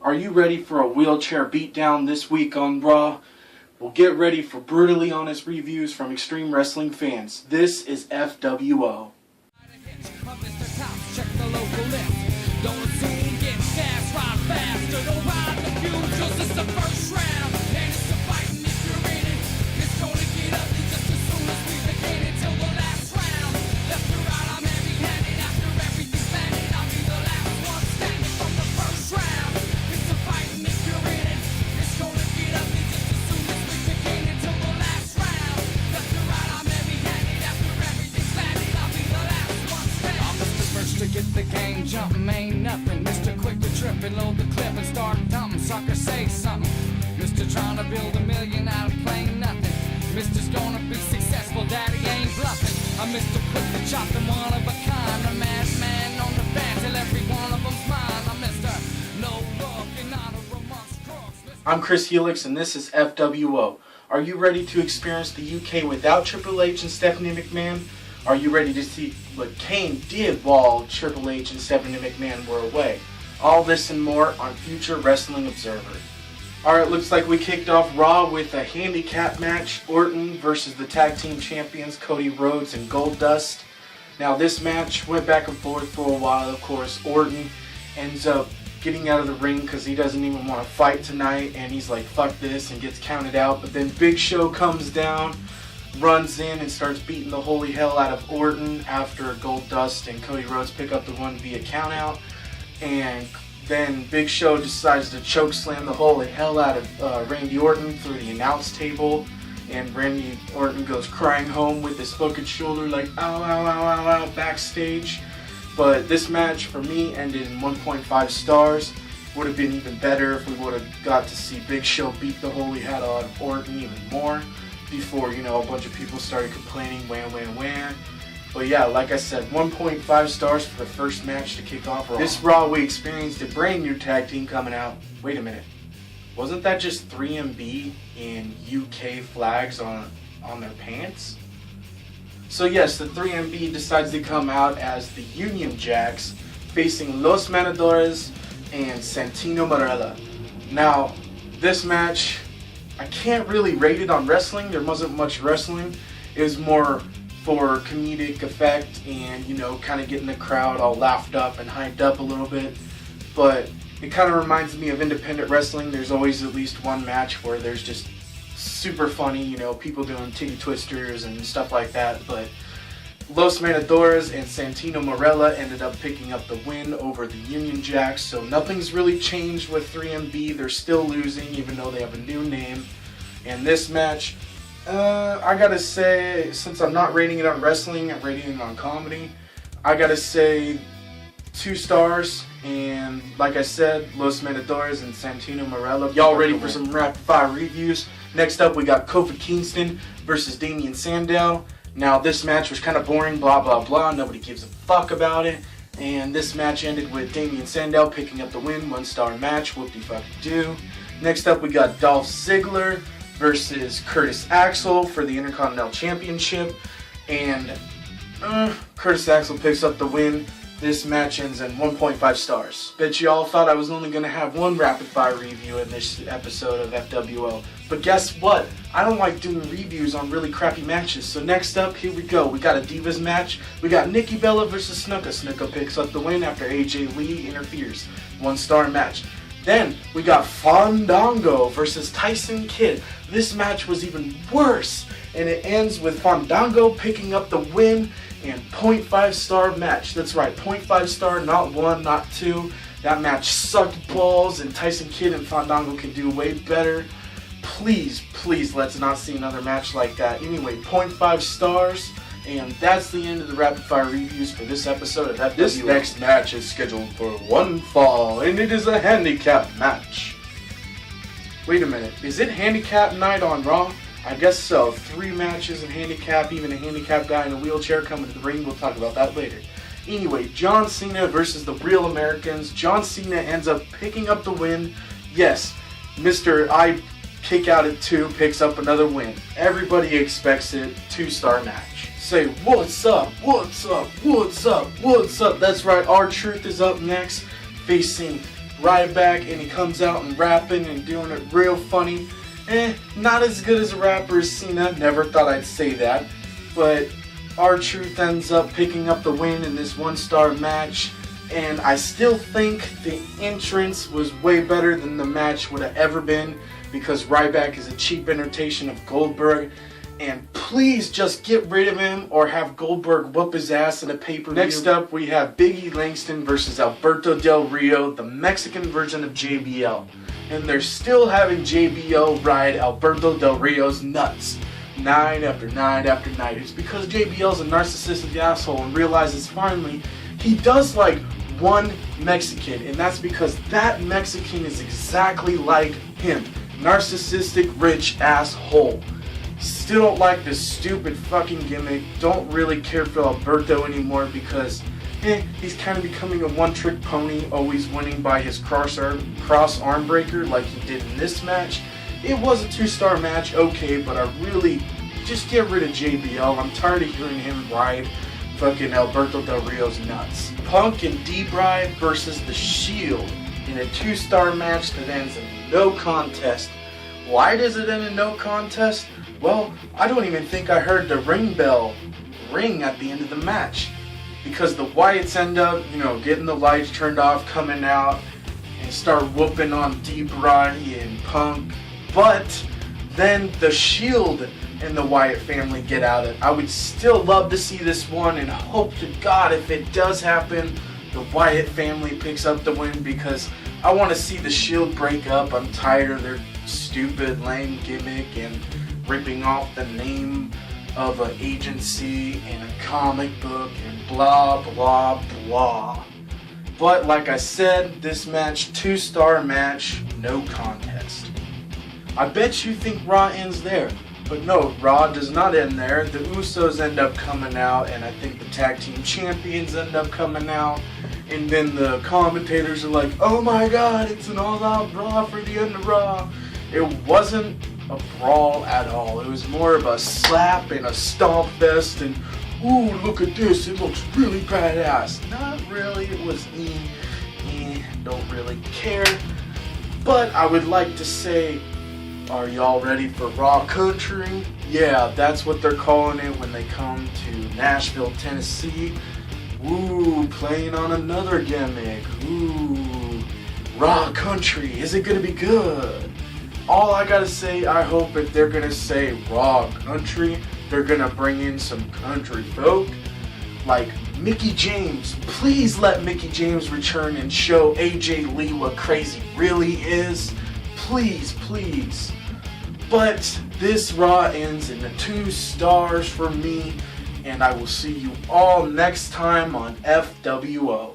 Are you ready for a wheelchair beatdown this week on Raw? Well, get ready for brutally honest reviews from Extreme Wrestling fans. This is FWO. Check the local list. Don't assume get fast, ride faster. Don't ride the futures. It's the first round. And it's a fighting if you're in it. It's gonna get ugly just as soon as we begin it till the last round. Left to right, I'm heavy-handed. After everything's landed, I'll be the last one standing from the first round. It's a fighting if you're in it. It's gonna get ugly just as soon as we begin it till the last round. Left to right, I'm heavy-handed. After everything's landed, I'll be the last one standing. I'm Mr. First to get the game jumping, ain't nothing. Mr. Quick to trip and load the clip and start dumping. Sucker, say something. Mr. Trying to build a million out of plain nothing. Mr.'s gonna be successful, daddy ain't bluffing. I'm Mr. Quick to chop and one of a kind. A madman on the band till every one of them's mine. I'm Mr. No Look and honor amongst crooks. I'm Chris Helix and this is FWO. Are you ready to experience the UK without Triple H and Stephanie McMahon? Are you ready to see what Kane did while Triple H and Stephanie McMahon were away? All this and more on Future Wrestling Observer. Alright, looks like we kicked off Raw with a handicap match. Orton versus the tag team champions Cody Rhodes and Goldust. Now this match went back and forth for a while. Of course, Orton ends up getting out of the ring because he doesn't even want to fight tonight. And he's like, fuck this, and gets counted out. But then Big Show comes down, runs in and starts beating the holy hell out of Orton after Goldust and Cody Rhodes pick up the one via countout. And then Big Show decides to choke slam the holy hell out of Randy Orton through the announce table. And Randy Orton goes crying home with his fucking shoulder like ow, ow, ow, ow, ow, backstage. But this match for me ended in 1.5 stars. Would have been even better if we would have got to see Big Show beat the holy hell out of Orton even more. Before, you know, a bunch of people started complaining, wham, wham, wham. But yeah, like I said, 1.5 stars for the first match to kick off Raw. This Raw, we experienced a brand new tag team coming out. Wait a minute. Wasn't that just 3MB in UK flags on their pants? So yes, the 3MB decides to come out as the Union Jacks, facing Los Matadores and Santino Marella. Now, this match, I can't really rate it on wrestling. There wasn't much wrestling. It was more for comedic effect and, you know, kind of getting the crowd all laughed up and hyped up a little bit. But it kind of reminds me of independent wrestling. There's always at least one match where there's just super funny, you know, people doing titty twisters and stuff like that. But Los Matadores and Santino Marella ended up picking up the win over the Union Jacks. So nothing's really changed with 3MB. They're still losing even though they have a new name. And this match, I gotta say, since I'm not rating it on wrestling, I'm rating it on comedy, I gotta say 2 stars. And like I said, Los Matadores and Santino Marella. Y'all ready for some rapid fire reviews? Next up, we got Kofi Kingston versus Damien Sandow. Now this match was kind of boring, blah blah blah, nobody gives a fuck about it. And this match ended with Damien Sandow picking up the win, 1-star match, whoop-de-fuck-do. Next up we got Dolph Ziggler versus Curtis Axel for the Intercontinental Championship. And Curtis Axel picks up the win. This match ends in 1.5 stars. Bet you all thought I was only going to have one rapid fire review in this episode of FWO. But guess what? I don't like doing reviews on really crappy matches. So next up, here we go. We got a Divas match. We got Nikki Bella versus Snuka. Snuka picks up the win after AJ Lee interferes. 1-star match. Then we got Fandango versus Tyson Kidd. This match was even worse. And it ends with Fandango picking up the win and 0.5 star match. That's right, 0.5 star, not 1, not 2. That match sucked balls and Tyson Kidd and Fandango can do way better. Please, please, let's not see another match like that. Anyway, 0.5 stars. And that's the end of the rapid fire reviews for this episode of FWO. This next match is scheduled for one fall, and it is a handicap match. Wait a minute, is it handicap night on Raw? I guess so. 3 matches in handicap, even a handicap guy in a wheelchair coming to the ring. We'll talk about that later. Anyway, John Cena versus the Real Americans. John Cena ends up picking up the win. Yes, Mr. I Kick Out at 2 picks up another win. Everybody expects it. 2-star match. Say, what's up, what's up, what's up, what's up? That's right, R-Truth is up next, facing Ryback, and he comes out and rapping and doing it real funny. Not as good as a rapper as Cena, never thought I'd say that, but R-Truth ends up picking up the win in this 1-star match, and I still think the entrance was way better than the match would have ever been, because Ryback is a cheap imitation of Goldberg, and please just get rid of him or have Goldberg whoop his ass in a pay-per-view. Next up, we have Big E Langston versus Alberto Del Rio, the Mexican version of JBL. And they're still having JBL ride Alberto Del Rio's nuts night after night after night. It's because JBL's a narcissistic asshole and realizes finally he does like one Mexican, and that's because that Mexican is exactly like him. Narcissistic, rich asshole. Still don't like this stupid fucking gimmick. Don't really care for Alberto anymore because he's kind of becoming a one-trick pony, always winning by his cross arm breaker like he did in this match. It was a 2-star match, okay, but I really just get rid of JBL. I'm tired of hearing him ride fucking Alberto Del Rio's nuts. Punk and D-Bry versus The Shield in a 2-star match that ends in no contest. Why does it end in no contest? Well, I don't even think I heard the ring bell ring at the end of the match. Because the Wyatts end up, getting the lights turned off, coming out, and start whooping on D-Bry and Punk. But then the Shield and the Wyatt family get out of it. I would still love to see this one, and hope to God if it does happen, the Wyatt family picks up the win, because I want to see the Shield break up. I'm tired of their stupid, lame gimmick and ripping off the name of an agency and a comic book and blah blah blah. But like I said, this match, 2-star match, no contest. I bet you think Raw ends there, but no, Raw does not end there. The Usos end up coming out, and I think the tag team champions end up coming out, and then the commentators are like, oh my god, it's an all-out brawl for the end of Raw. It wasn't a brawl at all. It was more of a slap and a stomp fest, and ooh, look at this, it looks really badass. Not really, it was don't really care. But I would like to say, are y'all ready for Raw Country? Yeah, that's what they're calling it when they come to Nashville, Tennessee. Ooh, playing on another gimmick. Ooh, Raw Country, is it gonna be good? All I gotta say, I hope if they're gonna say Raw Country, they're gonna bring in some country folk. Like Mickie James. Please let Mickie James return and show AJ Lee what crazy really is. Please, please. But this Raw ends in the 2 stars for me, and I will see you all next time on FWO.